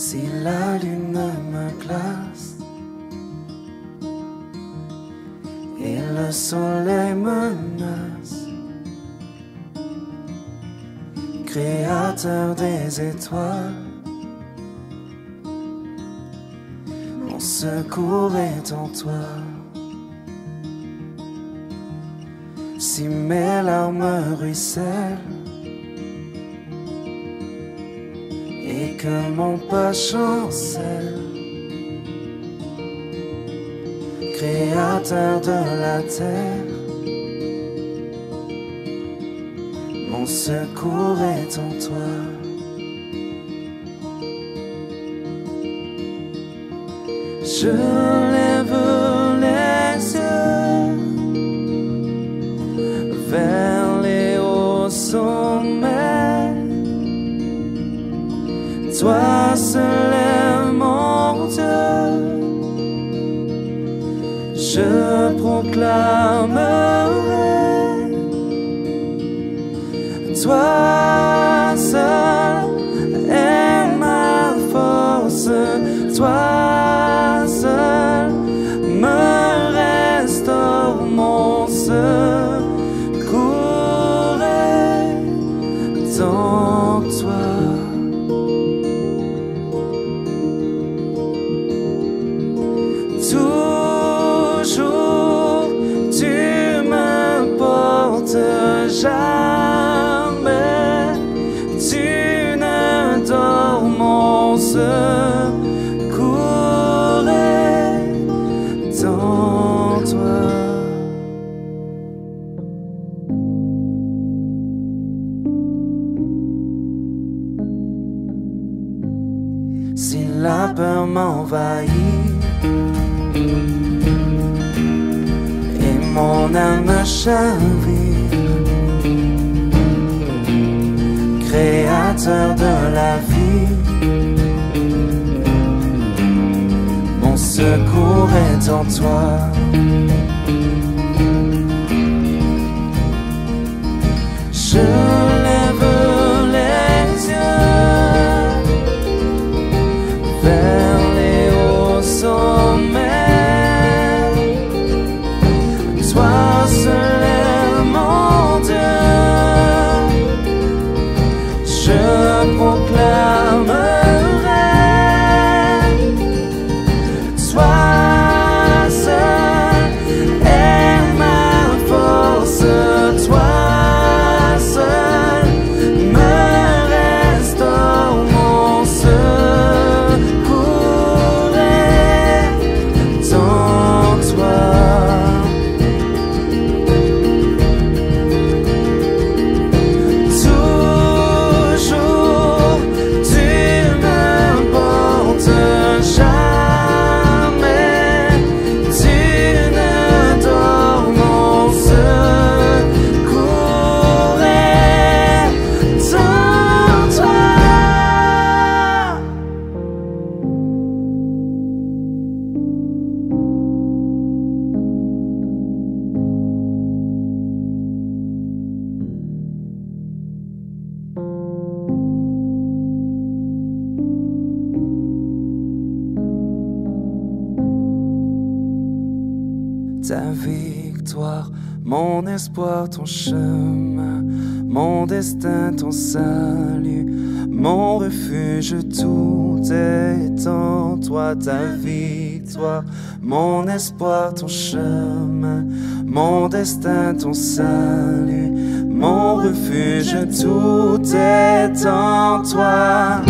Si la lune me glace et le soleil menace, créateur des étoiles, mon secours est en toi. Si mes larmes ruissellent et que mon pas chancelle, créateur de la terre, mon secours est en toi. Je lève les yeux vers les hauts sommets. Toi seul est mon Dieu. Je proclamerai. Toi seul est ma force. Toi seul me restaure mon secours est en toi. Toujours tu me portes, jamais tu ne dors, mon secours est en toi. Si la peur m'envahit et mon âme chavire, créateur de la vie, mon secours est en toi. Je lève les yeux vers les hauts sommets. Toi seul est mon Dieu. Je proclamerai. Toi seul est ma force. Toi seul me restaure, mon secours est en toi. Ta victoire, mon espoir, ton chemin, mon destin, ton salut, mon refuge, tout est en toi. Ta victoire, mon espoir, ton chemin, mon destin, ton salut, mon refuge, tout est en toi.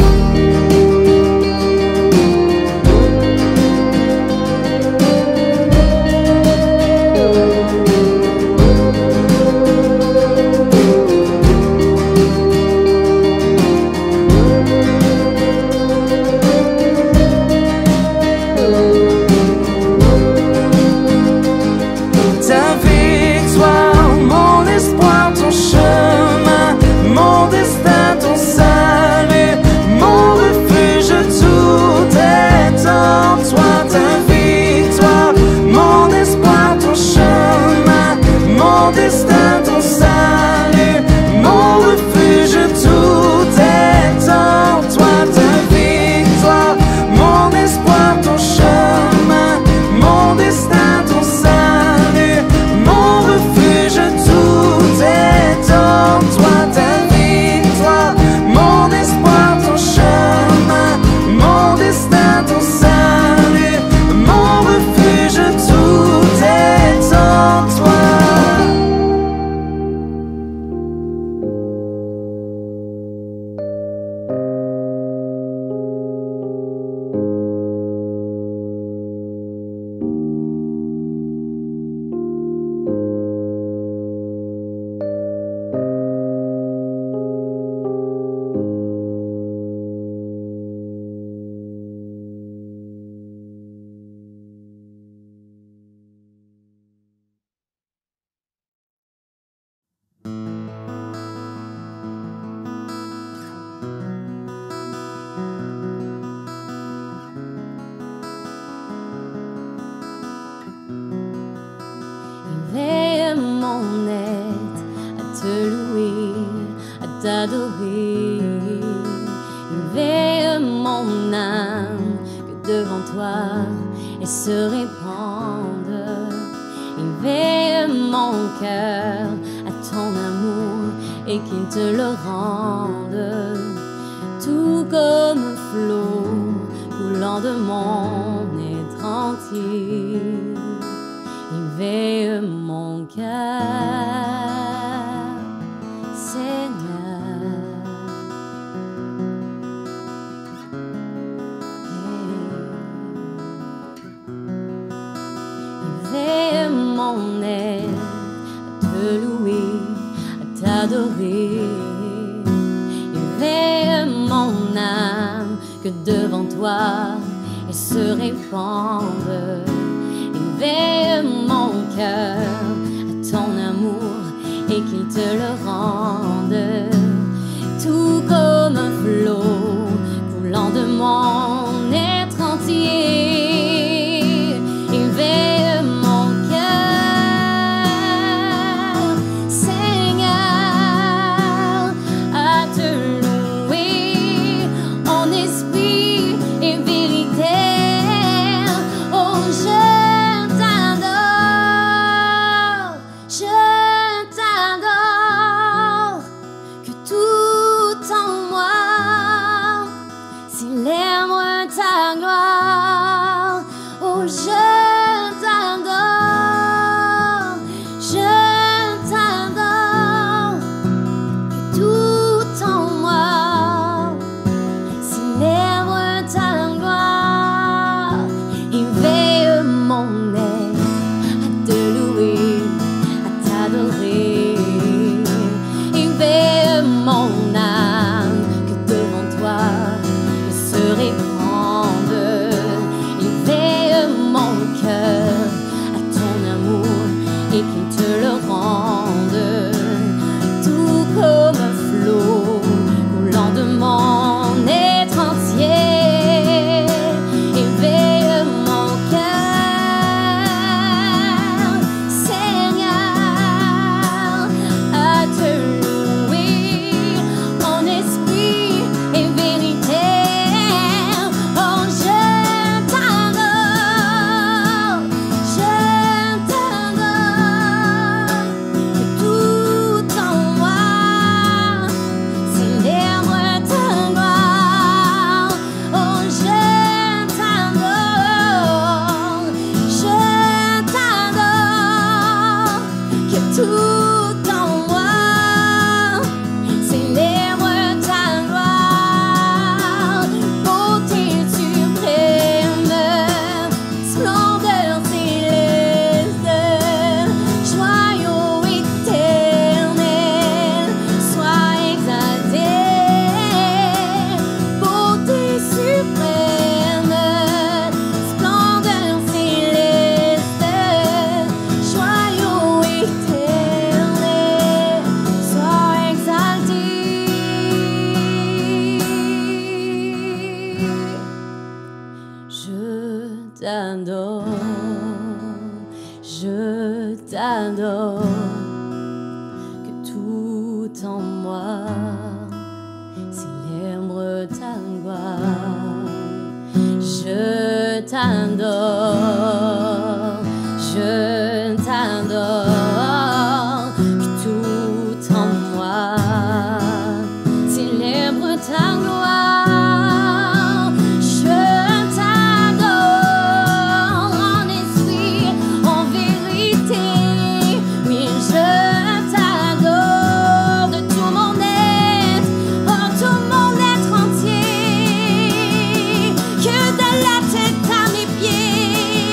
Mon destin, ton salut, mon refuge. t'adorer. Éveille mon âme, que devant toi elle se répande. Éveille mon cœur à ton amour et qu'il te le rende. Tout comme un flot coulant de mon être entier. Éveille mon cœur, Seigneur. Éveille mon être à te louer, à t'adorer. Éveille mon âme, que devant toi elle se répande. Éveille mon cœur à ton amour et qu'il te le rende. Tout comme un flot coulant de mon être entier. Éveille mon cœur, Seigneur, à te louer en esprit et vérité. Oh, je t'adore, que tout en moi célèbre ta gloire. Oh, je t'adore, que tout en moi célèbre ta gloire. Éveille mon être à te louer, à t'adorer. Éveille mon âme, que devant toi elle se répande. Éveille mon cœur à ton amour et qu'il te le rende. Tout comme un flot coulant de mon être entier. Éveille mon cœur, Seigneur, à te louer en esprit et vérité. Oh, je t'adore, que tout en moi célèbre ta gloire. Oh, je t'adore, que tout en moi célèbre ta gloire. Beauté suprême, splendeur céleste, joyau éternel, sois exalté. Beauté suprême, splendeur céleste, joyau éternel, sois exalté. Je t'adore, que tout en moi célèbre ta gloire. Je t'adore, que tout en moi célèbre ta gloire. Je t'adore en esprit, en vérité. Oui, je t'adore de tout mon être, oh, tout mon être entier. Que de la tête à mes pieds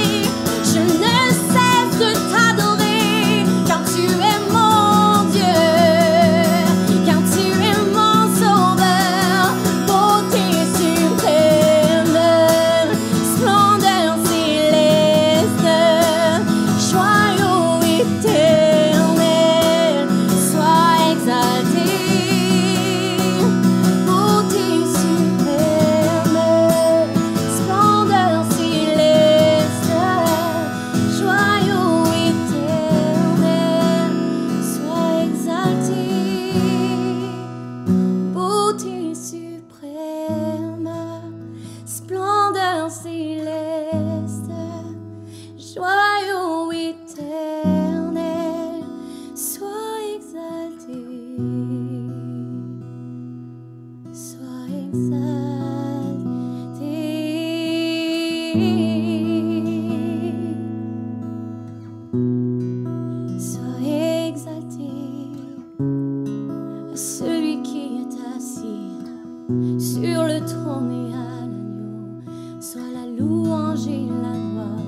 trône et à l'agneau soit la louange et la gloire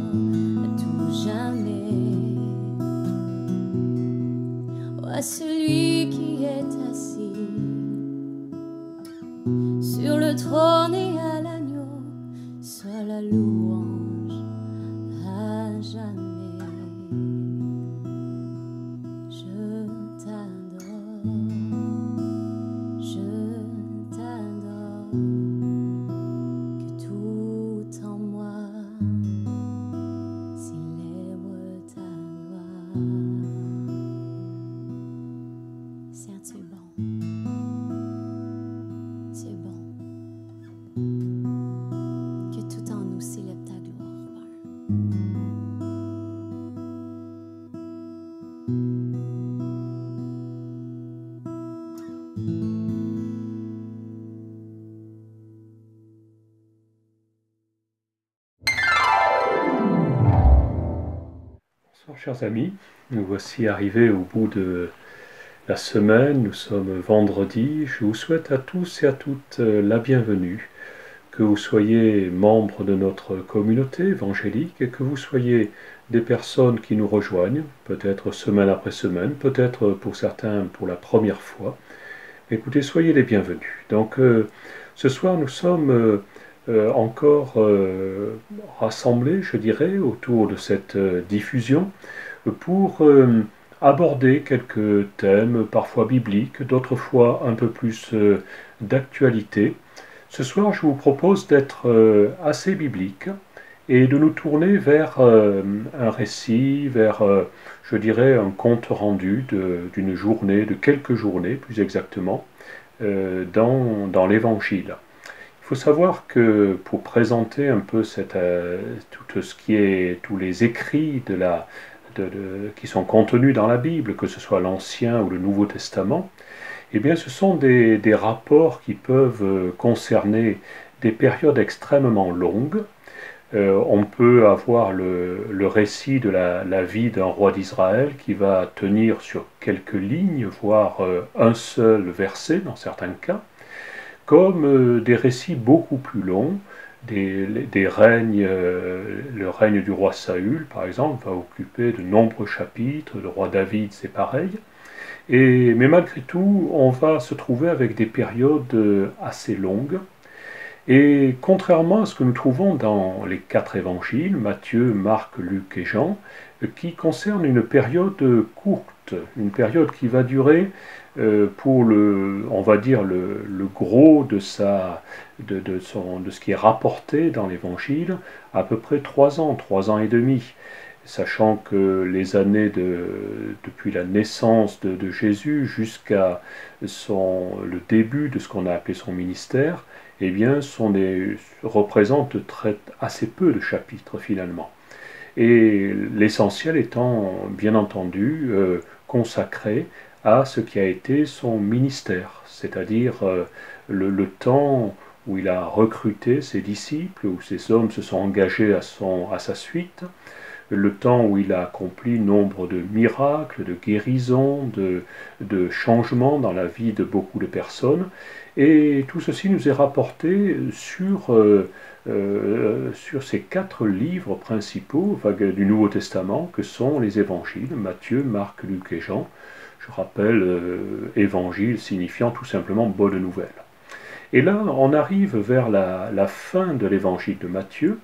à tout jamais. Oh, à celui qui est assis sur le trône et à l'agneau soit la louange à jamais. Je t'adore, que tout en moi célèbre ta gloire. Seigneur, tu es bon. Tu es bon. Que tout en nous célèbre ta gloire, Père. Bonsoir chers amis, nous voici arrivés au bout de la semaine, nous sommes vendredi. Je vous souhaite à tous et à toutes la bienvenue, que vous soyez membres de notre communauté évangélique et que vous soyez des personnes qui nous rejoignent, peut-être semaine après semaine, peut-être pour certains pour la première fois. Écoutez, soyez les bienvenus. Donc ce soir nous sommes encore rassemblés, je dirais, autour de cette diffusion pour aborder quelques thèmes, parfois bibliques, d'autres fois un peu plus d'actualité. Ce soir, je vous propose d'être assez biblique et de nous tourner vers un récit, vers, je dirais, un compte rendu d'une journée, de quelques journées plus exactement, dans l'Évangile. Il faut savoir que pour présenter un peu tout ce qui est, tous les écrits qui sont contenus dans la Bible, que ce soit l'Ancien ou le Nouveau Testament, eh bien ce sont des rapports qui peuvent concerner des périodes extrêmement longues. On peut avoir le récit de la vie d'un roi d'Israël qui va tenir sur quelques lignes, voire un seul verset dans certains cas, comme des récits beaucoup plus longs, des règnes, le règne du roi Saül, par exemple, va occuper de nombreux chapitres, le roi David, c'est pareil. Mais malgré tout, on va se trouver avec des périodes assez longues. Et contrairement à ce que nous trouvons dans les 4 évangiles, Matthieu, Marc, Luc et Jean, qui concernent une période courte, une période qui va durer pour on va dire le gros de ce qui est rapporté dans l'évangile, à peu près 3 ans et demi, sachant que les années depuis la naissance de Jésus jusqu'à le début de ce qu'on a appelé son ministère, eh bien, représentent assez peu de chapitres finalement. Et l'essentiel étant, bien entendu, consacré à ce qui a été son ministère, c'est-à-dire le temps où il a recruté ses disciples, où ces hommes se sont engagés à sa suite, le temps où il a accompli nombre de miracles, de guérisons, de changements dans la vie de beaucoup de personnes. Et tout ceci nous est rapporté sur ces 4 livres principaux du Nouveau Testament que sont les évangiles, Matthieu, Marc, Luc et Jean. Je rappelle, évangile signifiant tout simplement bonne nouvelle. Et là, on arrive vers la fin de l'évangile de Matthieu.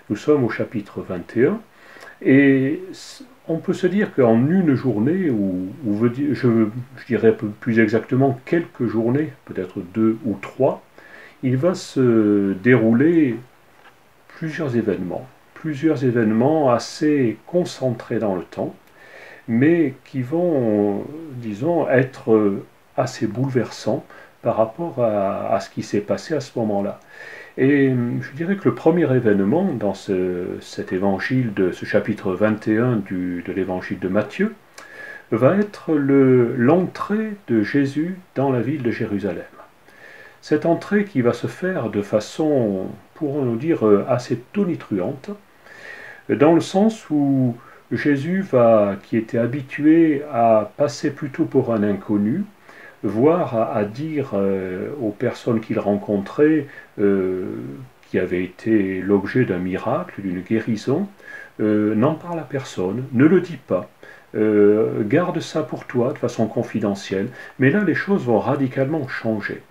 Nous sommes au chapitre 21. Et on peut se dire qu'en une journée, ou je dirais plus exactement quelques journées, peut-être 2 ou 3, il va se dérouler plusieurs événements assez concentrés dans le temps, mais qui vont, disons, être assez bouleversants par rapport à ce qui s'est passé à ce moment-là. Et je dirais que le premier événement dans cet évangile, de ce chapitre 21 de l'évangile de Matthieu, va être l'entrée de Jésus dans la ville de Jérusalem. Cette entrée qui va se faire de façon, pourrons-nous dire, assez tonitruante, dans le sens où Jésus qui était habitué à passer plutôt pour un inconnu, voire à dire aux personnes qu'il rencontrait, qui avaient été l'objet d'un miracle, d'une guérison, n'en parle à personne, ne le dis pas. Garde ça pour toi de façon confidentielle. Mais là, les choses vont radicalement changer.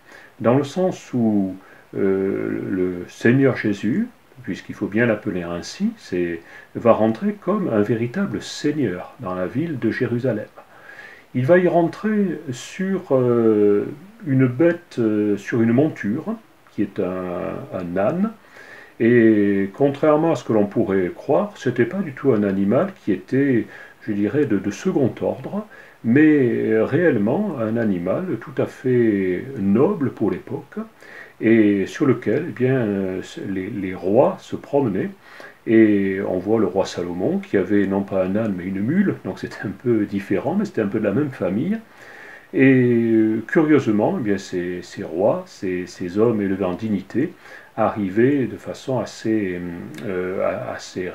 Dans le sens où le Seigneur Jésus, puisqu'il faut bien l'appeler ainsi, va rentrer comme un véritable Seigneur dans la ville de Jérusalem. Il va y rentrer sur une bête, sur une monture, qui est un âne, et contrairement à ce que l'on pourrait croire, ce n'était pas du tout un animal qui était, je dirais, de second ordre, mais réellement un animal tout à fait noble pour l'époque, et sur lequel eh bien, les rois se promenaient. Et on voit le roi Salomon qui avait non pas un âne mais une mule, donc c'était un peu différent, mais c'était un peu de la même famille. Et curieusement, eh bien, ces rois, ces hommes élevés en dignité, arrivaient de façon assez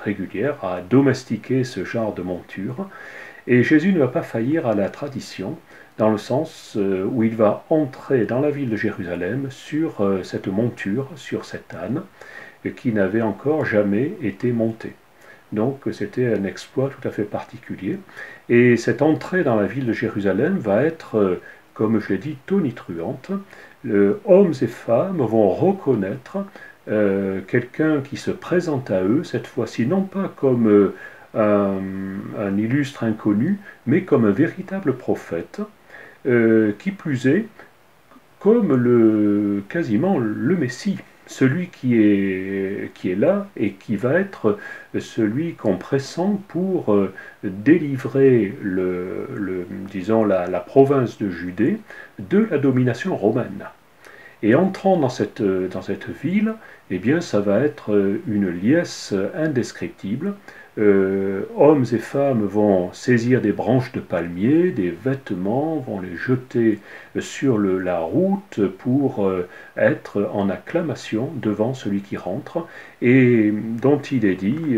régulière à domestiquer ce genre de monture. Et Jésus ne va pas faillir à la tradition, dans le sens où il va entrer dans la ville de Jérusalem sur cette monture, sur cet âne, qui n'avait encore jamais été monté. Donc c'était un exploit tout à fait particulier. Et cette entrée dans la ville de Jérusalem va être, comme je l'ai dit, tonitruante. Hommes et femmes vont reconnaître quelqu'un qui se présente à eux, cette fois-ci non pas comme un illustre inconnu, mais comme un véritable prophète, qui plus est, comme quasiment le Messie. Celui qui est là et qui va être celui qu'on pressent pour délivrer disons la province de Judée de la domination romaine. Et entrant dans cette ville, eh bien, ça va être une liesse indescriptible. Hommes et femmes vont saisir des branches de palmier, des vêtements, vont les jeter sur la route pour être en acclamation devant celui qui rentre, et dont il est dit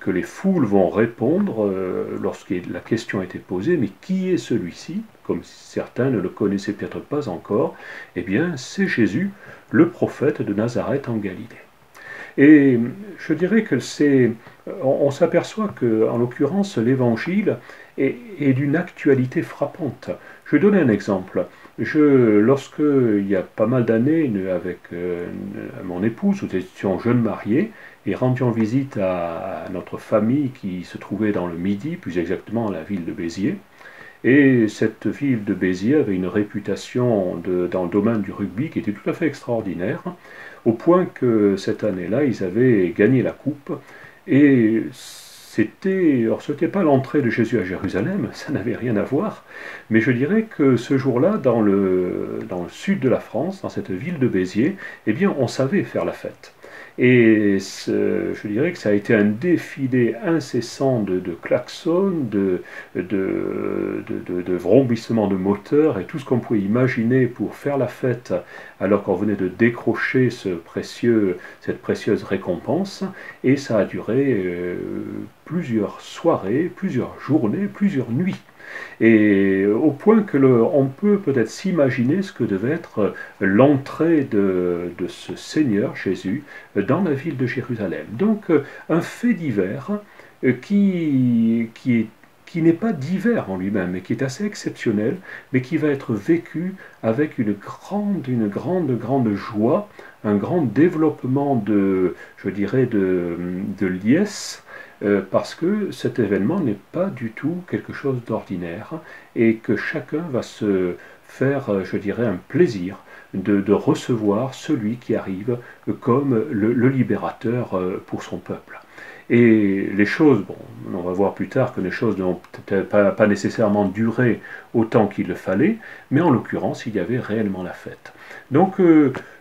que les foules vont répondre lorsque la question a été posée, mais qui est celui-ci? Comme certains ne le connaissaient peut-être pas encore, eh bien c'est Jésus, le prophète de Nazareth en Galilée. Et je dirais que on s'aperçoit qu'en l'occurrence l'évangile est d'une actualité frappante. Je vais donner un exemple. Lorsque, il y a pas mal d'années, avec mon épouse, nous étions jeunes mariés et rendions visite à notre famille qui se trouvait dans le Midi, plus exactement la ville de Béziers. Et cette ville de Béziers avait une réputation dans le domaine du rugby qui était tout à fait extraordinaire, au point que cette année-là, ils avaient gagné la coupe. Et ce n'était pas l'entrée de Jésus à Jérusalem, ça n'avait rien à voir, mais je dirais que ce jour-là, dans le sud de la France, dans cette ville de Béziers, eh bien, on savait faire la fête. Et je dirais que ça a été un défilé incessant de klaxons, de vrombissements de moteurs et tout ce qu'on pouvait imaginer pour faire la fête alors qu'on venait de décrocher cette précieuse récompense. Et ça a duré plusieurs soirées, plusieurs journées, plusieurs nuits. Et au point que on peut peut-être s'imaginer ce que devait être l'entrée de ce Seigneur Jésus dans la ville de Jérusalem. Donc un fait divers qui n'est pas divers en lui-même, mais qui est assez exceptionnel, mais qui va être vécu avec une grande joie, un grand développement je dirais, de liesse, parce que cet événement n'est pas du tout quelque chose d'ordinaire et que chacun va se faire, je dirais, un plaisir de recevoir celui qui arrive comme le libérateur pour son peuple. Et les choses, bon, on va voir plus tard que les choses n'ont peut-être pas nécessairement duré autant qu'il le fallait, mais en l'occurrence, il y avait réellement la fête. Donc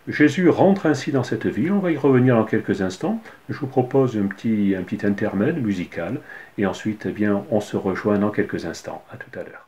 Jésus rentre ainsi dans cette ville, on va y revenir dans quelques instants. Je vous propose un petit intermède musical, et ensuite, eh bien, on se rejoint dans quelques instants. À tout à l'heure.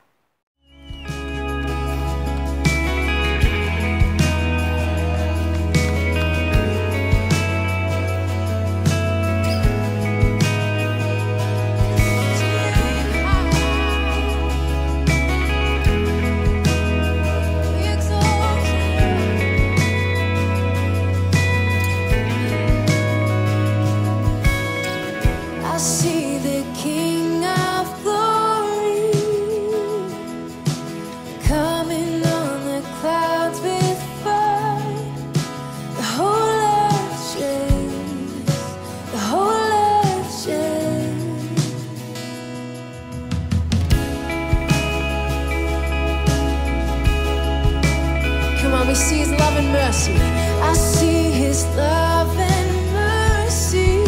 me see His love and mercy. I see His love and mercy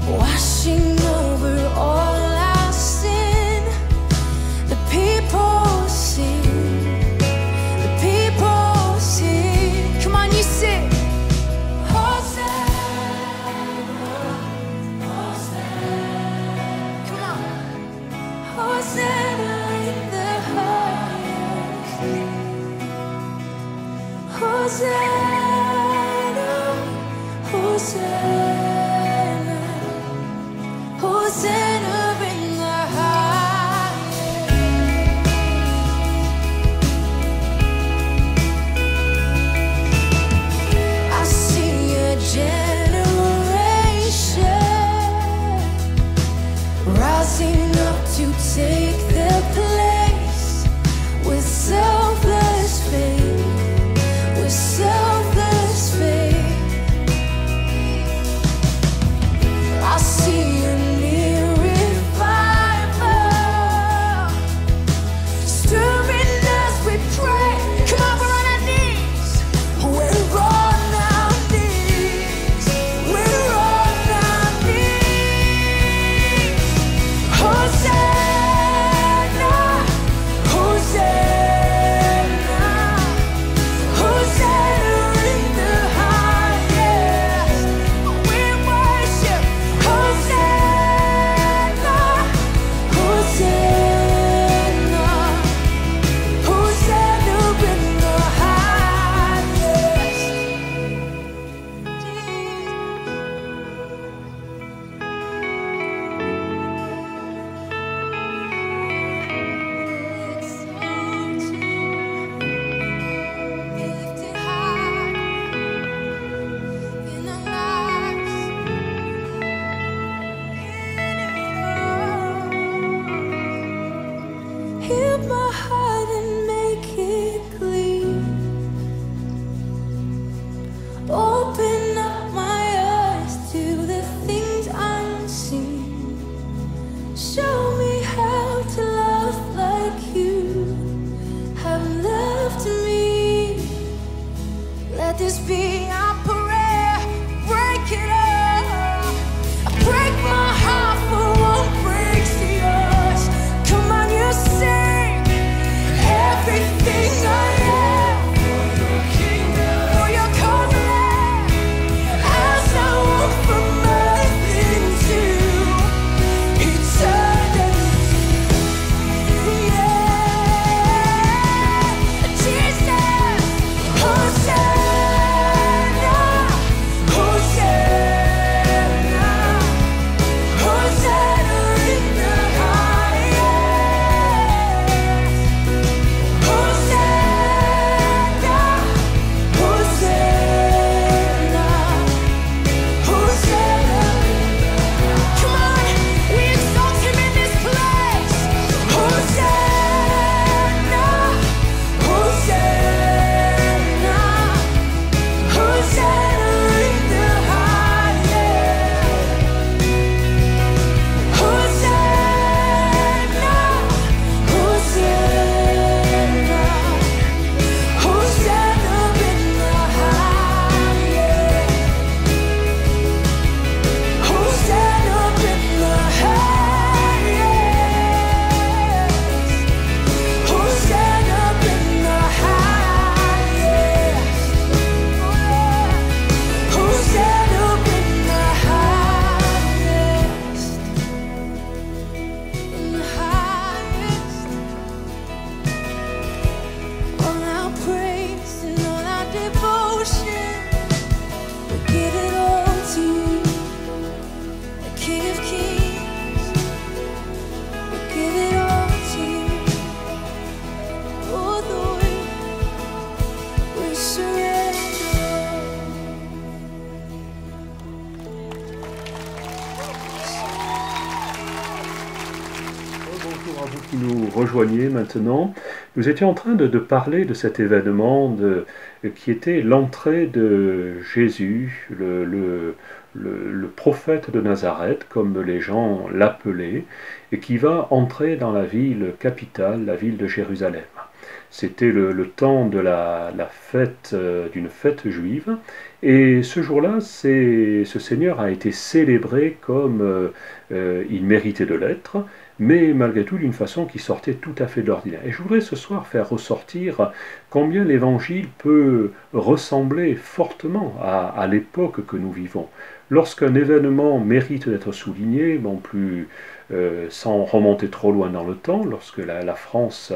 washing over all our sin. The people sing, the people sing. Come on, you sing. Hosanna, Hosanna. Come on. Hosanna in the highest. Hosanna, Hosanna, Hosanna in the highest. I see a generation rising up to take their place with selfless faith, with selfless faith. I see a new revival stirring as we pray. Come on, we're on our knees. We're on our knees. We're on our knees. Hosanna, Hosanna, Hosanna in the highest. We worship. Hosanna, Hosanna, Hosanna in the highest. Be lifted high in our lives. Heal my heart and make it clean. Open up my eyes to the things unseen. Show me how to love like you have loved me. Let this be our prayer. Break it up. I break my heart for what breaks yours. Come on, you sing. Everything I am for your kingdom, for your covenant. As I walk from earth into eternity. Yeah, Jesus, Hosanna, Hosanna, Hosanna in the highest. Hosanna, Hosanna, Hosanna. Come on, we exalt Him in this place. Hosanna, Hosanna, Hosanna in the highest. Hosanna, Hosanna, Hosanna in the highest. Hosanna in the highest. Hosanna in the highest. Hosanna in the highest. In the highest. All our praise and all our devotion, we give it all to you, the King of Kings. We give it all to you, oh Lord. We surrender. Bonjour à vous qui nous rejoignez maintenant. Nous étions en train de parler de cet événement qui était l'entrée de Jésus, le prophète de Nazareth, comme les gens l'appelaient, et qui va entrer dans la ville capitale, la ville de Jérusalem. C'était le temps de la fête, d'une fête juive. Et ce jour-là, ce Seigneur a été célébré comme il méritait de l'être, mais malgré tout d'une façon qui sortait tout à fait de l'ordinaire. Et je voudrais ce soir faire ressortir combien l'Évangile peut ressembler fortement à l'époque que nous vivons. Lorsqu'un événement mérite d'être souligné, sans remonter trop loin dans le temps, lorsque la France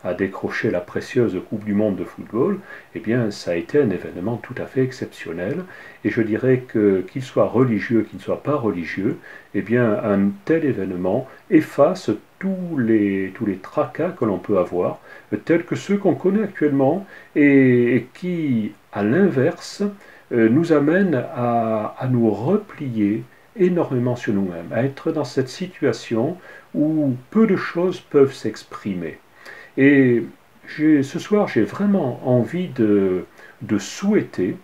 a décroché la précieuse Coupe du Monde de football, eh bien ça a été un événement tout à fait exceptionnel. Et je dirais qu'il soit religieux, qu'il ne soit pas religieux, eh bien un tel événement efface tous les tracas que l'on peut avoir, tels que ceux qu'on connaît actuellement, et qui, à l'inverse, nous amènent à nous replier énormément sur nous-mêmes, à être dans cette situation où peu de choses peuvent s'exprimer. Et ce soir, j'ai vraiment envie de souhaiter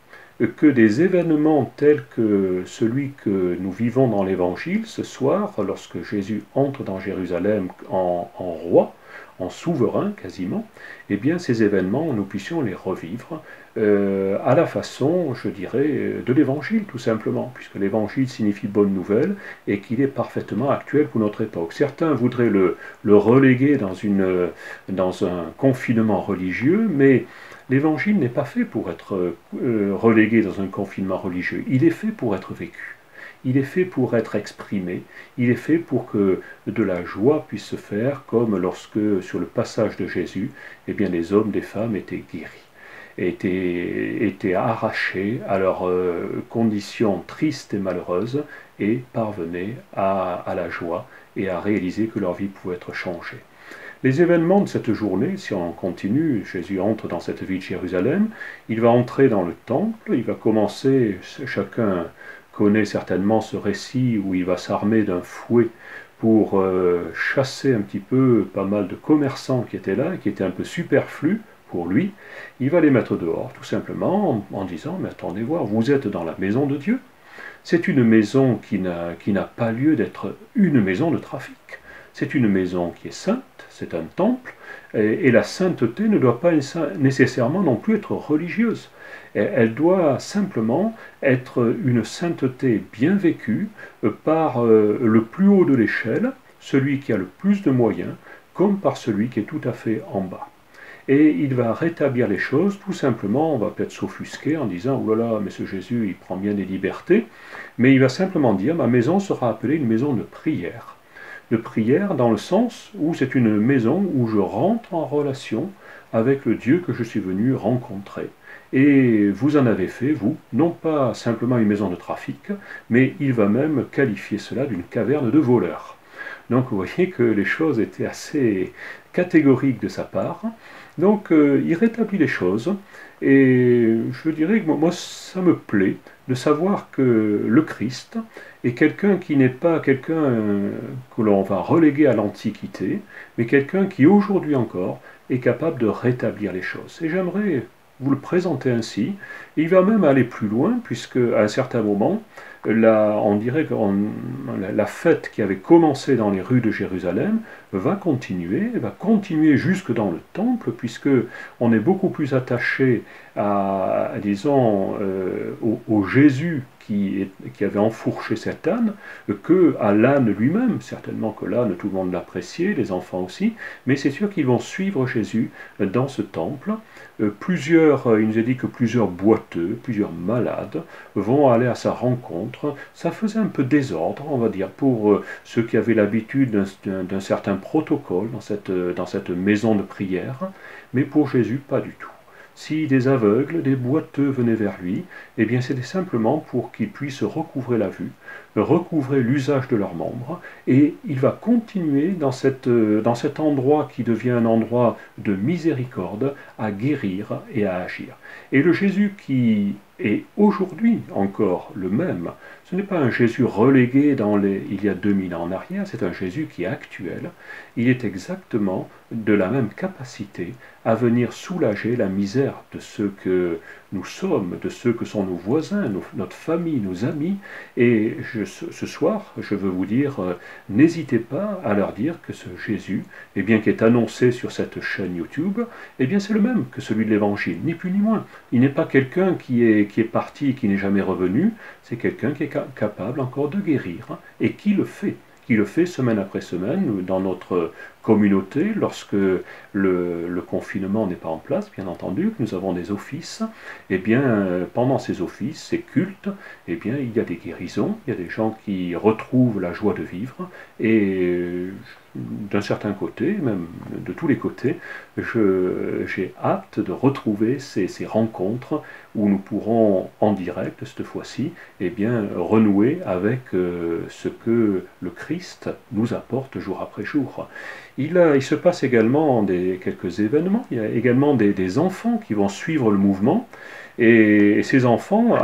que des événements tels que celui que nous vivons dans l'Évangile ce soir, lorsque Jésus entre dans Jérusalem en roi, en souverain quasiment, eh bien ces événements, nous puissions les revivre à la façon, je dirais, de l'Évangile tout simplement, puisque l'Évangile signifie bonne nouvelle et qu'il est parfaitement actuel pour notre époque. Certains voudraient le reléguer dans un confinement religieux, mais l'Évangile n'est pas fait pour être relégué dans un confinement religieux, il est fait pour être vécu. Il est fait pour être exprimé, il est fait pour que de la joie puisse se faire, comme lorsque, sur le passage de Jésus, eh bien, les hommes, les femmes étaient guéris, étaient arrachés à leurs conditions tristes et malheureuses, et parvenaient à la joie et à réaliser que leur vie pouvait être changée. Les événements de cette journée, si on continue, Jésus entre dans cette ville de Jérusalem, il va entrer dans le temple, il va commencer, chacun connaît certainement ce récit où il va s'armer d'un fouet pour chasser un petit peu pas mal de commerçants qui étaient là, qui étaient un peu superflus pour lui. Il va les mettre dehors, tout simplement, en disant « Mais attendez voir, vous êtes dans la maison de Dieu. C'est une maison qui n'a pas lieu d'être une maison de trafic. C'est une maison qui est sainte, c'est un temple, et la sainteté ne doit pas nécessairement non plus être religieuse. Elle doit simplement être une sainteté bien vécue par le plus haut de l'échelle, celui qui a le plus de moyens, comme par celui qui est tout à fait en bas. Et il va rétablir les choses, tout simplement, on va peut-être s'offusquer en disant « Oh là là, mais ce Jésus, il prend bien des libertés », mais il va simplement dire « Ma maison sera appelée une maison de prière ». De prière dans le sens où c'est une maison où je rentre en relation avec le Dieu que je suis venu rencontrer. Et vous en avez fait, vous, non pas simplement une maison de trafic, mais il va même qualifier cela d'une caverne de voleurs. Donc vous voyez que les choses étaient assez catégoriques de sa part. Donc il rétablit les choses, et je dirais que moi ça me plaît de savoir que le Christ est quelqu'un qui n'est pas quelqu'un que l'on va reléguer à l'Antiquité, mais quelqu'un qui aujourd'hui encore est capable de rétablir les choses. Et j'aimerais vous le présenter ainsi. Et il va même aller plus loin, puisque à un certain moment, on dirait que la fête qui avait commencé dans les rues de Jérusalem va continuer jusque dans le temple, puisque on est beaucoup plus attaché à disons, au Jésus qui avait enfourché cet âne, que à l'âne lui-même. Certainement que l'âne, tout le monde l'appréciait, les enfants aussi, mais c'est sûr qu'ils vont suivre Jésus dans ce temple. Il nous a dit que plusieurs boiteux, plusieurs malades vont aller à sa rencontre. Ça faisait un peu désordre, on va dire, pour ceux qui avaient l'habitude d'un certain protocole dans cette maison de prière, mais pour Jésus, pas du tout. Si des aveugles, des boiteux venaient vers lui, eh bien c'était simplement pour qu'ils puissent recouvrer la vue, recouvrer l'usage de leurs membres, et il va continuer dans cet endroit qui devient un endroit de miséricorde à guérir et à agir. Et le Jésus qui est aujourd'hui encore le même, ce n'est pas un Jésus relégué il y a 2000 ans en arrière, c'est un Jésus qui est actuel. Il est exactement de la même capacité à venir soulager la misère de ceux que nous sommes, de ceux que sont nos voisins, notre famille, nos amis. Et ce soir, je veux vous dire, n'hésitez pas à leur dire que ce Jésus, eh bien, qui est annoncé sur cette chaîne YouTube, eh bien, c'est le même que celui de l'Évangile, ni plus ni moins. Il n'est pas quelqu'un qui est parti et qui n'est jamais revenu, c'est quelqu'un qui est capable encore de guérir, hein, et qui le fait. Qui le fait semaine après semaine dans notre communauté, lorsque le confinement n'est pas en place, bien entendu, que nous avons des offices, et bien pendant ces offices, ces cultes, eh bien il y a des guérisons, il y a des gens qui retrouvent la joie de vivre, et d'un certain côté, même de tous les côtés, j'ai hâte de retrouver ces rencontres où nous pourrons en direct, cette fois-ci, eh bien, renouer avec ce que le Christ nous apporte jour après jour. Il se passe également quelques événements, il y a également des enfants qui vont suivre le mouvement, et ces enfants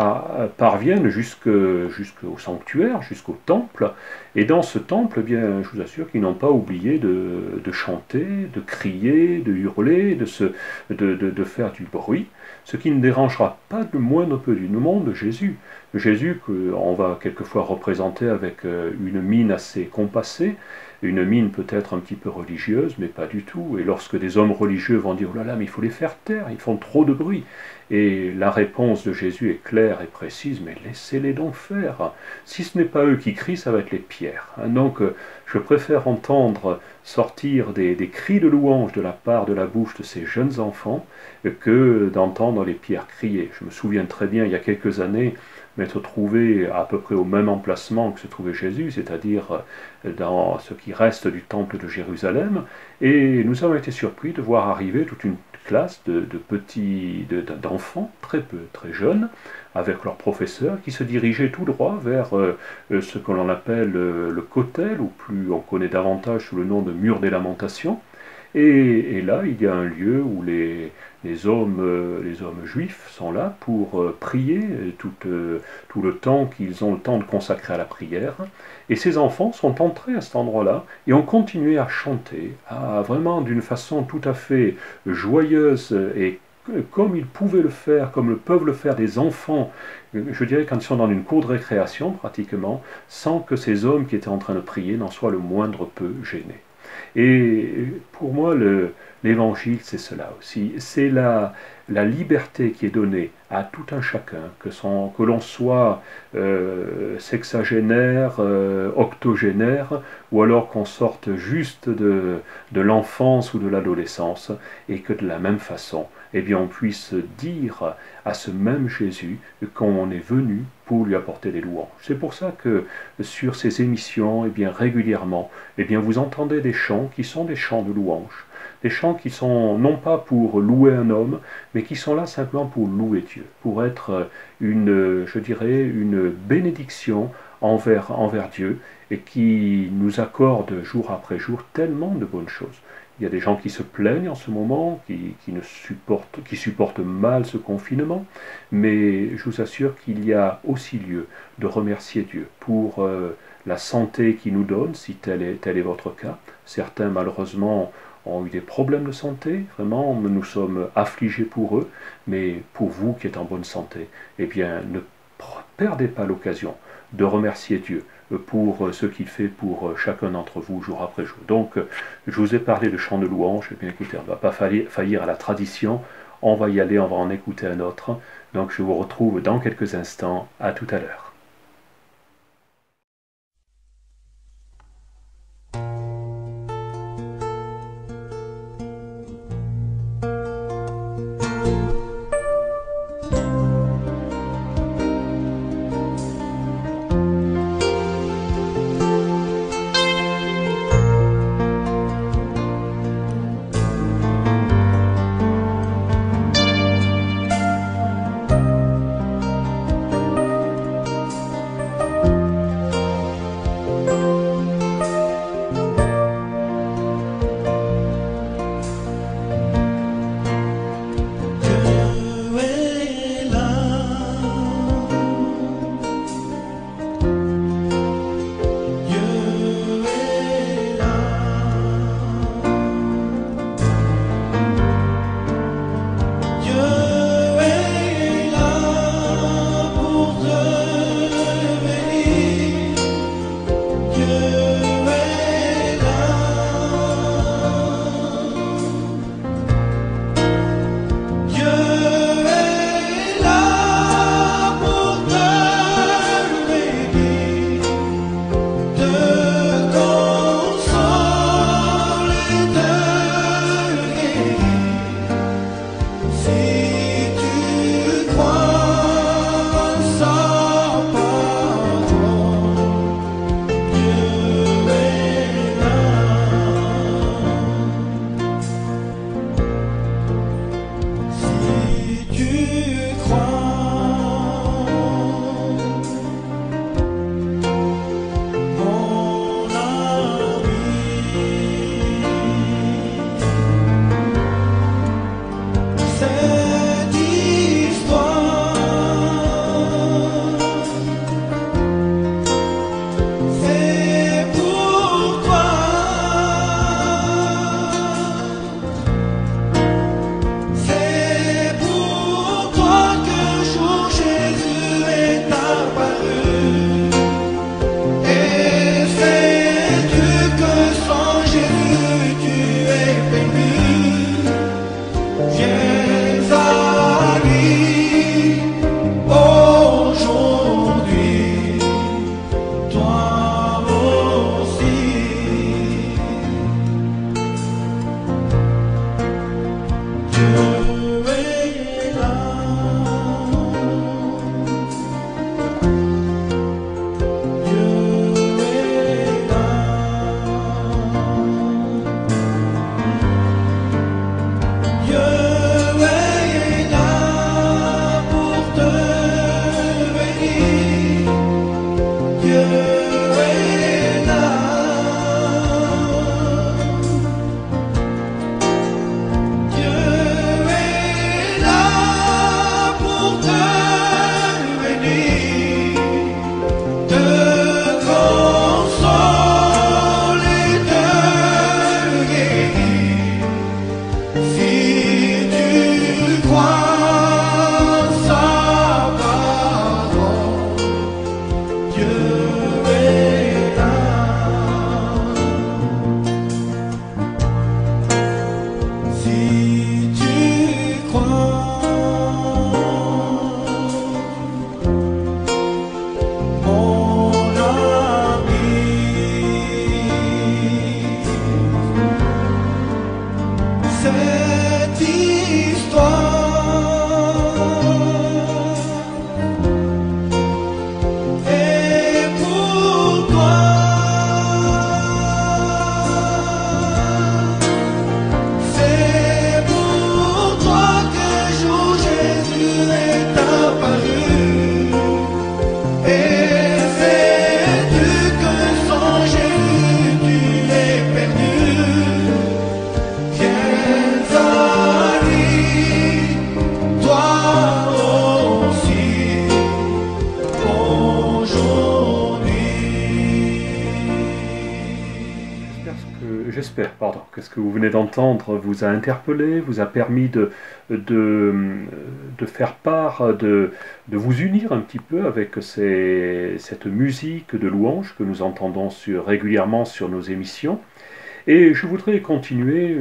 parviennent jusqu'au sanctuaire, jusqu'au temple, et dans ce temple, eh bien, je vous assure qu'ils n'ont pas oublié de chanter, de crier, de hurler, de faire du bruit, ce qui ne dérangera pas le moindre peu du monde Jésus. Jésus qu'on va quelquefois représenter avec une mine assez compassée, une mine peut-être un petit peu religieuse, mais pas du tout. Et lorsque des hommes religieux vont dire « Oh là là, mais il faut les faire taire, ils font trop de bruit », et la réponse de Jésus est claire et précise, mais laissez-les donc faire. Si ce n'est pas eux qui crient, ça va être les pierres. Donc je préfère entendre sortir des cris de louange de la part de la bouche de ces jeunes enfants que d'entendre les pierres crier. Je me souviens très bien, il y a quelques années, m'être trouvé à peu près au même emplacement que se trouvait Jésus, c'est-à-dire dans ce qui reste du temple de Jérusalem, et nous avons été surpris de voir arriver toute une classe d'enfants très jeunes, avec leurs professeurs, qui se dirigeaient tout droit vers ce que l'on appelle le Kotel, ou plus on connaît davantage sous le nom de Mur des Lamentations. Et là, il y a un lieu où les hommes juifs sont là pour prier tout le temps qu'ils ont le temps de consacrer à la prière. Et ces enfants sont entrés à cet endroit-là et ont continué à chanter, vraiment d'une façon tout à fait joyeuse et comme ils pouvaient le faire, comme le peuvent le faire des enfants, je dirais quand ils sont dans une cour de récréation pratiquement, sans que ces hommes qui étaient en train de prier n'en soient le moindre peu gênés. Et pour moi, l'évangile, c'est cela aussi. C'est la liberté qui est donnée à tout un chacun, que l'on soit sexagénaire, octogénaire, ou alors qu'on sorte juste de l'enfance ou de l'adolescence, et que de la même façon, eh bien, on puisse dire à ce même Jésus qu'on est venu pour lui apporter des louanges. C'est pour ça que sur ces émissions, eh bien, régulièrement, eh bien, vous entendez des chants qui sont des chants de louanges, des chants qui sont non pas pour louer un homme, mais qui sont là simplement pour louer Dieu, pour être je dirais, une bénédiction envers Dieu, et qui nous accorde jour après jour tellement de bonnes choses. Il y a des gens qui se plaignent en ce moment, qui supportent mal ce confinement, mais je vous assure qu'il y a aussi lieu de remercier Dieu pour la santé qu'il nous donne, si tel est votre cas. Certains, malheureusement, ont eu des problèmes de santé, vraiment, nous sommes affligés pour eux, mais pour vous qui êtes en bonne santé, eh bien, ne perdez pas l'occasion de remercier Dieu pour ce qu'il fait pour chacun d'entre vous jour après jour. Donc, je vous ai parlé de chant de louange, et bien écoutez, on ne va pas faillir à la tradition, on va y aller, on va en écouter un autre. Donc, je vous retrouve dans quelques instants, à tout à l'heure. J'espère, pardon, que ce que vous venez d'entendre vous a interpellé, vous a permis de faire part, de vous unir un petit peu avec cette musique de louange que nous entendons régulièrement sur nos émissions. Et je voudrais continuer,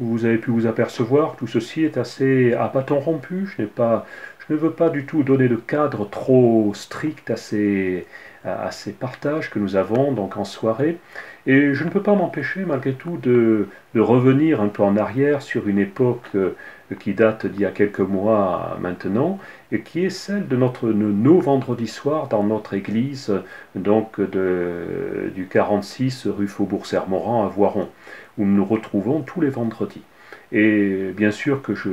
vous avez pu vous apercevoir, tout ceci est assez à bâton rompu, je ne veux pas du tout donner de cadre trop strict à ces partages que nous avons donc en soirée. Et je ne peux pas m'empêcher malgré tout de revenir un peu en arrière sur une époque qui date d'il y a quelques mois maintenant, et qui est celle de nos vendredis soirs dans notre église, donc du 46 rue Faubourg-Sermorand à Voiron, où nous nous retrouvons tous les vendredis. Et bien sûr que je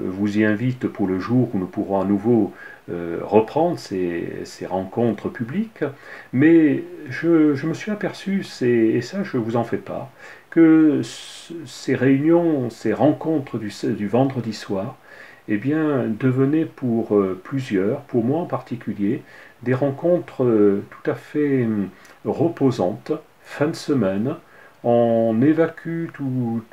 vous y invite pour le jour où nous pourrons à nouveau reprendre ces rencontres publiques, mais je me suis aperçu, et ça je vous en fais part, que ces réunions, ces rencontres du vendredi soir, eh bien, devenaient pour plusieurs, pour moi en particulier, des rencontres tout à fait reposantes, fin de semaine. On évacue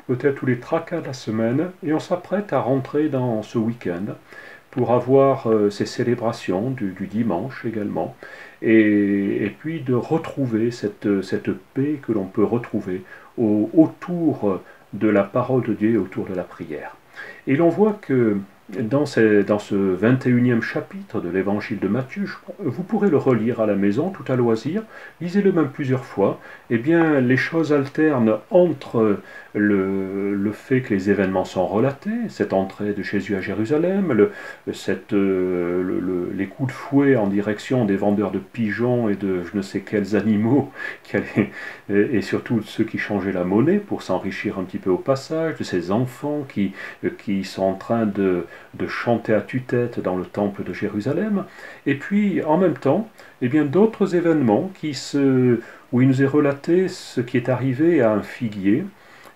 peut-être tous les tracas de la semaine et on s'apprête à rentrer dans ce week-end pour avoir ces célébrations du dimanche également, et puis de retrouver cette paix que l'on peut retrouver autour de la parole de Dieu et autour de la prière. Et l'on voit que dans ce 21e chapitre de l'évangile de Matthieu, vous pourrez le relire à la maison, tout à loisir, lisez-le même plusieurs fois, eh bien les choses alternent entre le fait que les événements sont relatés, cette entrée de Jésus à Jérusalem, les coups de fouet en direction des vendeurs de pigeons et de je ne sais quels animaux, et surtout ceux qui changeaient la monnaie pour s'enrichir un petit peu au passage, de ces enfants qui sont en train de chanter à tue-tête dans le temple de Jérusalem, et puis en même temps, eh bien d'autres événements où il nous est relaté ce qui est arrivé à un figuier,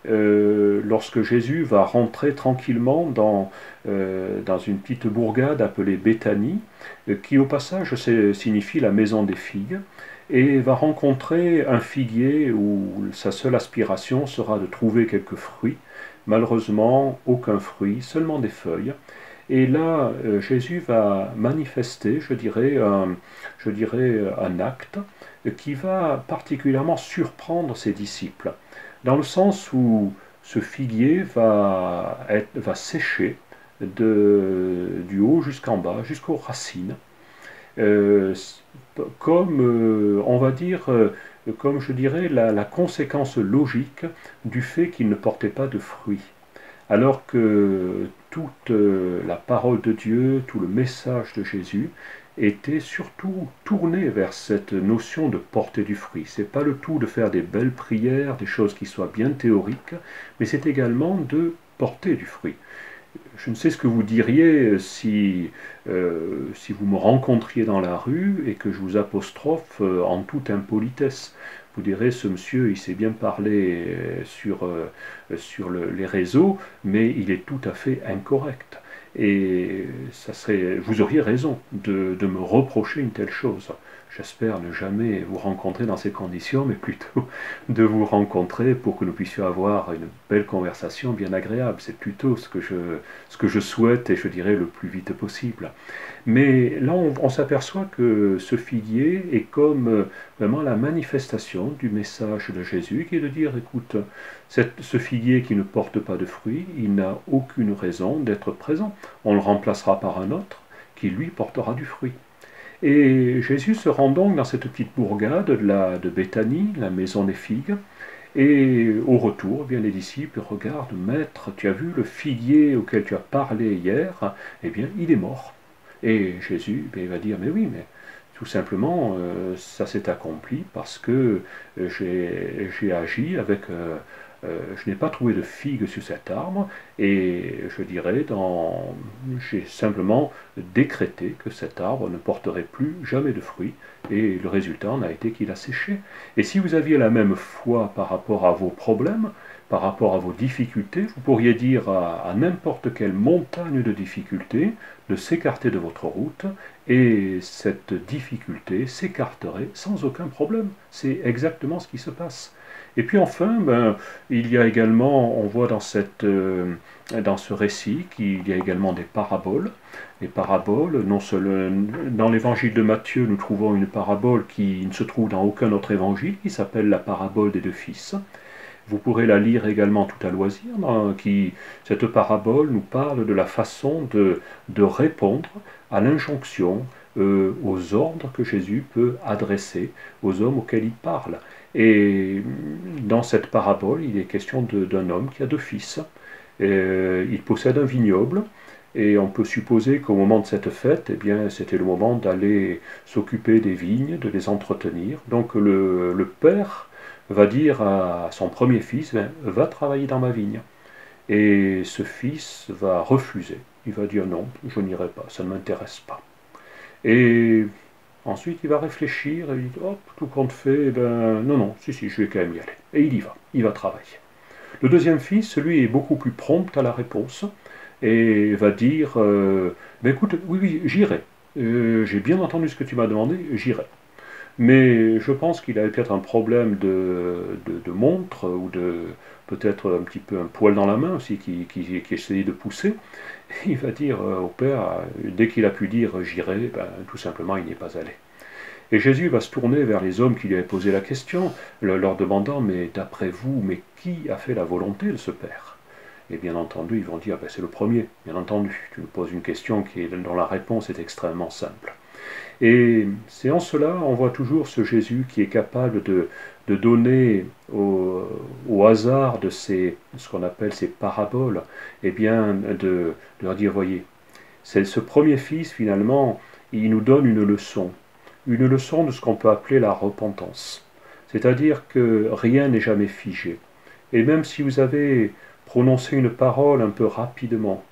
lorsque Jésus va rentrer tranquillement dans une petite bourgade appelée Béthanie, qui au passage signifie la maison des figues, et va rencontrer un figuier où sa seule aspiration sera de trouver quelques fruits. Malheureusement, aucun fruit, seulement des feuilles. Et là, Jésus va manifester, je dirais, un acte qui va particulièrement surprendre ses disciples, dans le sens où ce figuier va sécher du haut jusqu'en bas, jusqu'aux racines, comme, on va dire, comme je dirais, la conséquence logique du fait qu'il ne portait pas de fruits. Alors que toute la parole de Dieu, tout le message de Jésus était surtout tourné vers cette notion de porter du fruit. C'est pas le tout de faire des belles prières, des choses qui soient bien théoriques, mais c'est également de porter du fruit. Je ne sais ce que vous diriez si vous me rencontriez dans la rue et que je vous apostrophe en toute impolitesse. Vous direz, ce monsieur, il sait bien parler sur les réseaux, mais il est tout à fait incorrect. Et vous auriez raison de me reprocher une telle chose. J'espère ne jamais vous rencontrer dans ces conditions, mais plutôt de vous rencontrer pour que nous puissions avoir une belle conversation bien agréable. C'est plutôt ce que je souhaite, et je dirais le plus vite possible. Mais là, on s'aperçoit que ce figuier est comme vraiment la manifestation du message de Jésus, qui est de dire, écoute, ce figuier qui ne porte pas de fruits, il n'a aucune raison d'être présent. On le remplacera par un autre qui, lui, portera du fruit. Et Jésus se rend donc dans cette petite bourgade de Béthanie, la maison des figues, et au retour, bien les disciples regardent, Maître, tu as vu le figuier auquel tu as parlé hier, eh bien il est mort. Et Jésus il va dire, mais oui, mais tout simplement, ça s'est accompli parce que j'ai agi avec... je n'ai pas trouvé de figues sur cet arbre, et je dirais, j'ai simplement décrété que cet arbre ne porterait plus jamais de fruits, et le résultat en a été qu'il a séché. Et si vous aviez la même foi par rapport à vos problèmes, par rapport à vos difficultés, vous pourriez dire à n'importe quelle montagne de difficultés de s'écarter de votre route, et cette difficulté s'écarterait sans aucun problème. C'est exactement ce qui se passe. Et puis enfin, il y a également, on voit dans ce récit qu'il y a également des paraboles. Les paraboles, non seulement dans l'évangile de Matthieu, nous trouvons une parabole qui ne se trouve dans aucun autre évangile, qui s'appelle la parabole des deux fils. Vous pourrez la lire également tout à loisir, cette parabole nous parle de la façon de répondre à l'injonction, aux ordres que Jésus peut adresser aux hommes auxquels il parle. Et dans cette parabole, il est question d'un homme qui a deux fils. Il possède un vignoble, et on peut supposer qu'au moment de cette fête, eh bien, c'était le moment d'aller s'occuper des vignes, de les entretenir. Donc le père va dire à son premier fils, va travailler dans ma vigne. Et ce fils va refuser. Il va dire non, je n'irai pas, ça ne m'intéresse pas. Et ensuite, il va réfléchir et il dit, hop, tout compte fait, non, si, je vais quand même y aller. Et il va travailler. Le deuxième fils, lui, est beaucoup plus prompt à la réponse et va dire, écoute, oui, j'irai. J'ai bien entendu ce que tu m'as demandé, j'irai. Mais je pense qu'il avait peut-être un problème de montre, ou peut-être un petit peu un poil dans la main aussi qui essayait de pousser. Il va dire au père, dès qu'il a pu dire j'irai, tout simplement il n'y est pas allé. Et Jésus va se tourner vers les hommes qui lui avaient posé la question, leur demandant, mais d'après vous, mais qui a fait la volonté de ce père? Et bien entendu, ils vont dire, c'est le premier, bien entendu. Tu nous poses une question dont la réponse est extrêmement simple. Et c'est en cela, on voit toujours ce Jésus qui est capable de donner au hasard de ce qu'on appelle ces paraboles, eh bien, de leur dire, voyez, c'est ce premier fils, finalement, il nous donne une leçon de ce qu'on peut appeler la repentance. C'est-à-dire que rien n'est jamais figé. Et même si vous avez prononcé une parole un peu rapidement,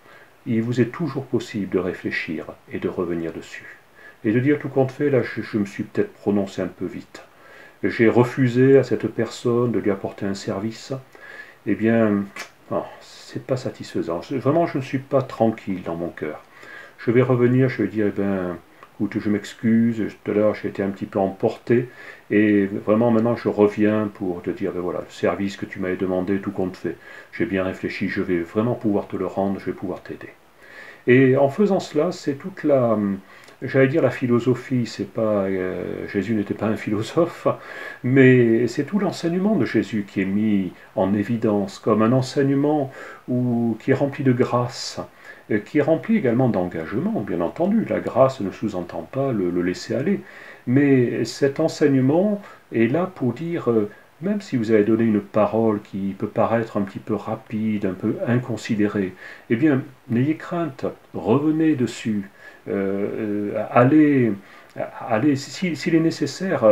il vous est toujours possible de réfléchir et de revenir dessus. Et de dire tout compte fait, là je me suis peut-être prononcé un peu vite. J'ai refusé à cette personne de lui apporter un service. Eh bien, c'est pas satisfaisant. Vraiment, je ne suis pas tranquille dans mon cœur. Je vais revenir, je vais dire, écoute, je m'excuse, tout à l'heure j'ai été un petit peu emporté, et vraiment maintenant je reviens pour te dire, voilà, le service que tu m'avais demandé, tout compte fait. J'ai bien réfléchi, je vais vraiment pouvoir te le rendre, je vais pouvoir t'aider. Et en faisant cela, c'est toute j'allais dire la philosophie, c'est pas Jésus n'était pas un philosophe, mais c'est tout l'enseignement de Jésus qui est mis en évidence comme un enseignement qui est rempli de grâce, qui est rempli également d'engagement, bien entendu. La grâce ne sous-entend pas le laisser aller, mais cet enseignement est là pour dire même si vous avez donné une parole qui peut paraître un petit peu rapide, un peu inconsidérée, eh bien, n'ayez crainte, revenez dessus, allez, s'il est nécessaire,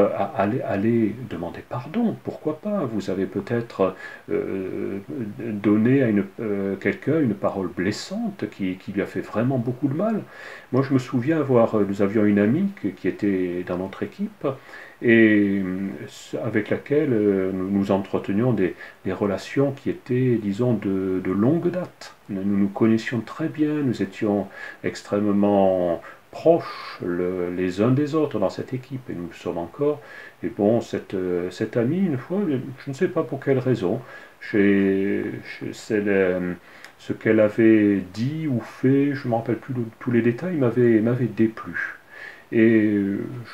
allez demander pardon, pourquoi pas. Vous avez peut-être donné à quelqu'un une parole blessante qui lui a fait vraiment beaucoup de mal. Moi, je me souviens nous avions une amie qui était dans notre équipe, et avec laquelle nous entretenions des relations qui étaient, disons, de longue date. Nous nous connaissions très bien, nous étions extrêmement proches les uns des autres dans cette équipe, et nous le sommes encore. Et bon, cette amie, une fois, je ne sais pas pour quelle raison, ce qu'elle avait dit ou fait, je ne me rappelle plus de tous les détails, m'avait déplu. Et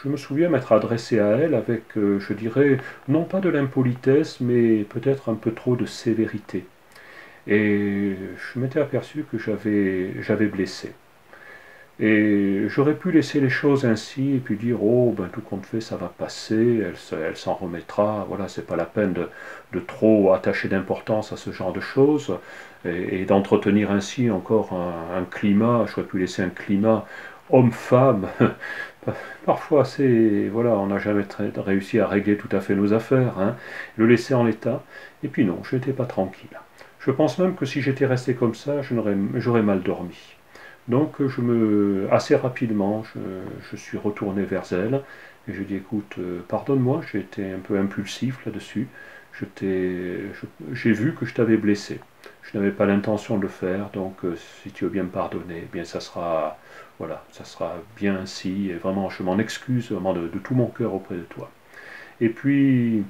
je me souviens m'être adressé à elle avec, je dirais, non pas de l'impolitesse, mais peut-être un peu trop de sévérité. Et je m'étais aperçu que j'avais blessé. Et j'aurais pu laisser les choses ainsi et puis dire oh ben tout compte fait ça va passer, elle s'en remettra, voilà, c'est pas la peine de trop attacher d'importance à ce genre de choses et d'entretenir ainsi encore un climat, j'aurais pu laisser un climat homme-femme. Parfois c'est voilà, on n'a jamais réussi à régler tout à fait nos affaires, hein, le laisser en l'état, et puis non, je n'étais pas tranquille. Je pense même que si j'étais resté comme ça, j'aurais mal dormi. Donc assez rapidement, je suis retourné vers elle et je dis écoute, pardonne-moi, j'ai été un peu impulsif là-dessus. J'ai vu que je t'avais blessé. Je n'avais pas l'intention de le faire, donc si tu veux bien me pardonner, eh bien ça sera bien ainsi. Et vraiment, je m'en excuse vraiment de tout mon cœur auprès de toi. Et puis,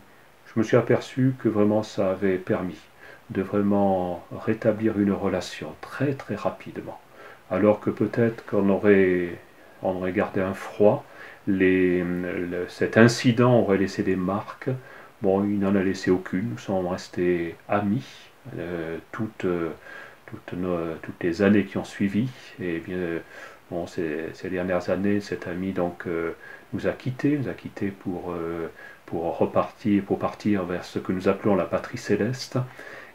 je me suis aperçu que vraiment ça avait permis de vraiment rétablir une relation très très rapidement. Alors que peut-être qu'on aurait gardé un froid, cet incident aurait laissé des marques. Bon, il n'en a laissé aucune, nous sommes restés amis toutes les années qui ont suivi. Et bien, bon, ces dernières années, cet ami donc nous a quittés pour partir vers ce que nous appelons la patrie céleste.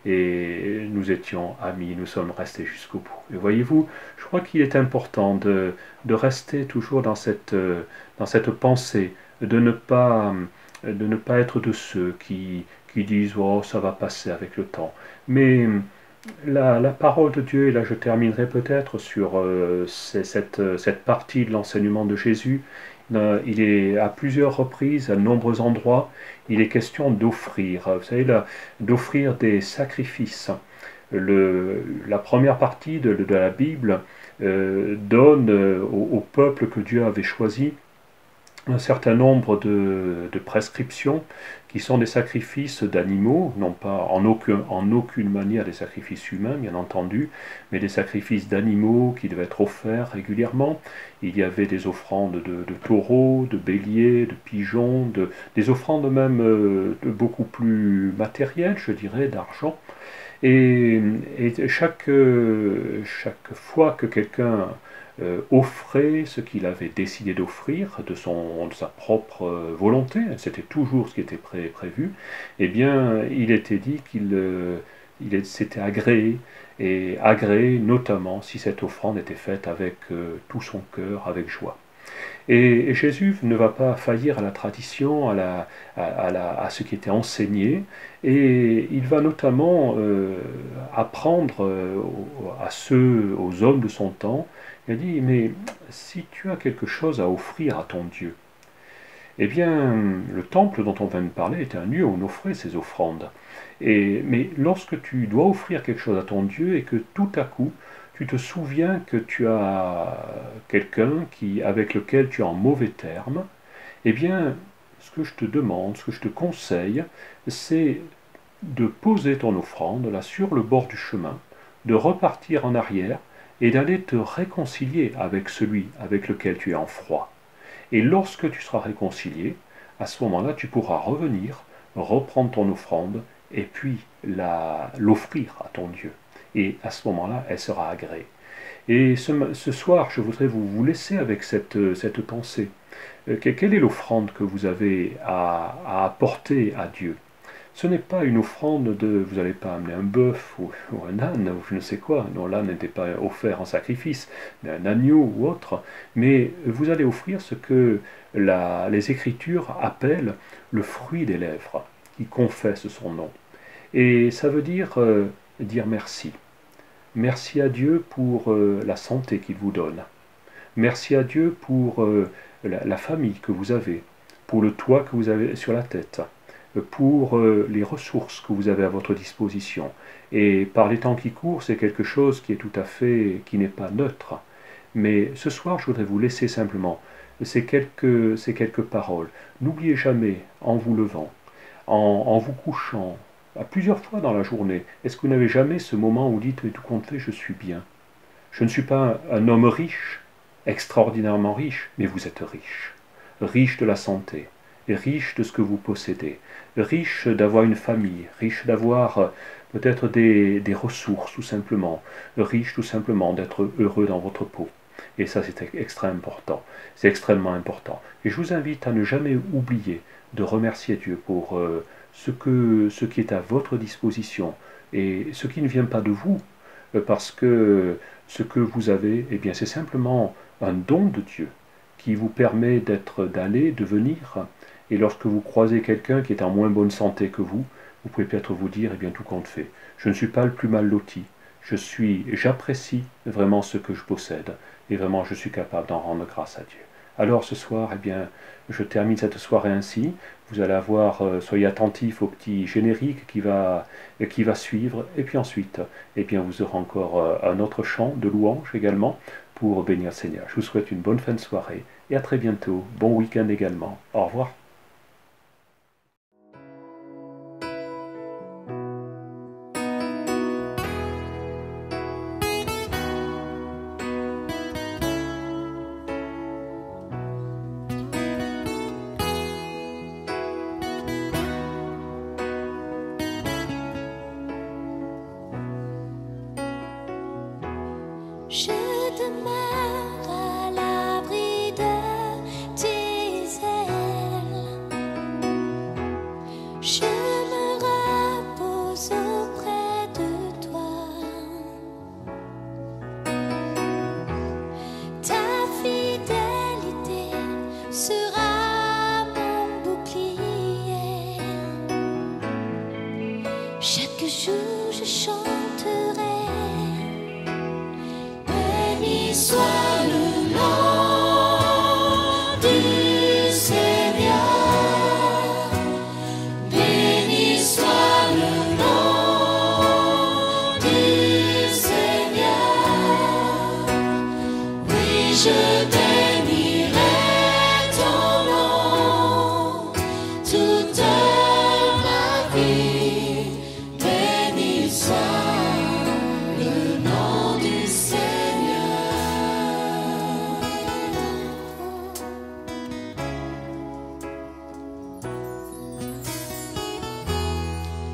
Et nous étions amis, nous sommes restés jusqu'au bout. Et voyez-vous, je crois qu'il est important de rester toujours dans cette pensée, de ne pas être de ceux qui disent « Oh, ça va passer avec le temps ». Mais la parole de Dieu, et là je terminerai peut-être sur cette partie de l'enseignement de Jésus, il est à plusieurs reprises, à de nombreux endroits, il est question d'offrir. Vous savez, d'offrir des sacrifices. La première partie de la Bible donne au peuple que Dieu avait choisi un certain nombre de prescriptions qui sont des sacrifices d'animaux, non pas en aucune manière des sacrifices humains, bien entendu, mais des sacrifices d'animaux qui devaient être offerts régulièrement. Il y avait des offrandes de taureaux, de béliers, de pigeons, des offrandes même beaucoup plus matérielles, je dirais, d'argent. Et chaque fois que quelqu'un offrait ce qu'il avait décidé d'offrir de sa propre volonté, c'était toujours ce qui était prévu, eh bien il était dit qu'il s'était agréé, et agréé notamment si cette offrande était faite avec tout son cœur, avec joie. Et Jésus ne va pas faillir à la tradition, à ce qui était enseigné, et il va notamment apprendre aux hommes de son temps. Il dit, mais si tu as quelque chose à offrir à ton Dieu, eh bien, le temple dont on vient de parler était un lieu où on offrait ses offrandes. Mais lorsque tu dois offrir quelque chose à ton Dieu et que tout à coup, tu te souviens que tu as quelqu'un avec lequel tu es en mauvais terme, eh bien, ce que je te demande, ce que je te conseille, c'est de poser ton offrande là sur le bord du chemin, de repartir en arrière et d'aller te réconcilier avec celui avec lequel tu es en froid. Et lorsque tu seras réconcilié, à ce moment-là, tu pourras revenir, reprendre ton offrande et puis l'offrir à ton Dieu. Et à ce moment-là, elle sera agréée. Et ce soir, je voudrais vous laisser avec cette pensée. Quelle est l'offrande que vous avez à apporter à Dieu? Ce n'est pas une offrande de, vous n'allez pas amener un bœuf ou un âne ou je ne sais quoi, non, l'âne n'était pas offert en sacrifice, mais un agneau ou autre, mais vous allez offrir ce que les Écritures appellent le fruit des lèvres, qui confesse son nom. Et ça veut dire merci. Merci à Dieu pour la santé qu'il vous donne. Merci à Dieu pour la famille que vous avez, pour le toit que vous avez sur la tête, pour les ressources que vous avez à votre disposition. Et par les temps qui courent, c'est quelque chose qui est tout à fait, qui n'est pas neutre. Mais ce soir, je voudrais vous laisser simplement ces quelques paroles. N'oubliez jamais, en vous levant, en vous couchant, à plusieurs fois dans la journée, est-ce que vous n'avez jamais ce moment où vous dites, tout compte fait, je suis bien. Je ne suis pas un homme riche, extraordinairement riche, mais vous êtes riche. Riche de la santé, riche de ce que vous possédez, riche d'avoir une famille, riche d'avoir peut-être des ressources tout simplement, riche tout simplement d'être heureux dans votre peau. Et ça c'est extrêmement important, c'est extrêmement important. Et je vous invite à ne jamais oublier de remercier Dieu pour ce qui est à votre disposition et ce qui ne vient pas de vous, parce que ce que vous avez, eh bien c'est simplement un don de Dieu qui vous permet d'aller, de venir. Et lorsque vous croisez quelqu'un qui est en moins bonne santé que vous pouvez peut-être vous dire, eh bien tout compte fait, je ne suis pas le plus mal loti, j'apprécie vraiment ce que je possède, et vraiment je suis capable d'en rendre grâce à Dieu. Alors ce soir, eh bien, je termine cette soirée ainsi. Vous allez avoir, soyez attentifs au petit générique qui va suivre, et puis ensuite, eh bien, vous aurez encore un autre chant de louange également pour bénir le Seigneur. Je vous souhaite une bonne fin de soirée, et à très bientôt. Bon week-end également. Au revoir. Je demeure à l'abri de tes ailes. Je me repose auprès de toi. Ta fidélité sera mon bouclier. Chaque jour je chanterai. Soit le nom du Seigneur, béni soit le nom du Seigneur. Oui, je bénirai ton nom toute ma vie. Béni soit le nom du Seigneur.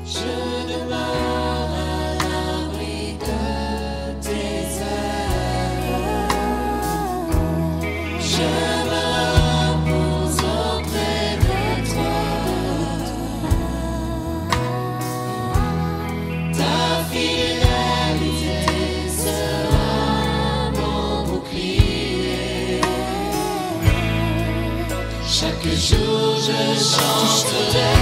Je demeure à l'abri de tes ailes. Je me repose auprès de toi. Ta fidélité sera mon bouclier. Chaque jour je chanterai.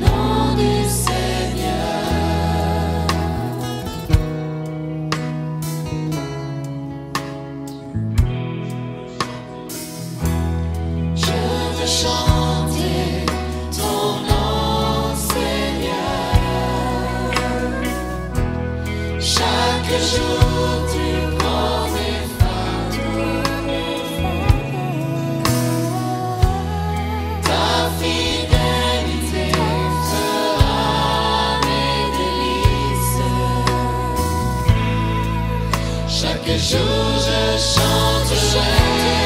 Non jours je chanterai.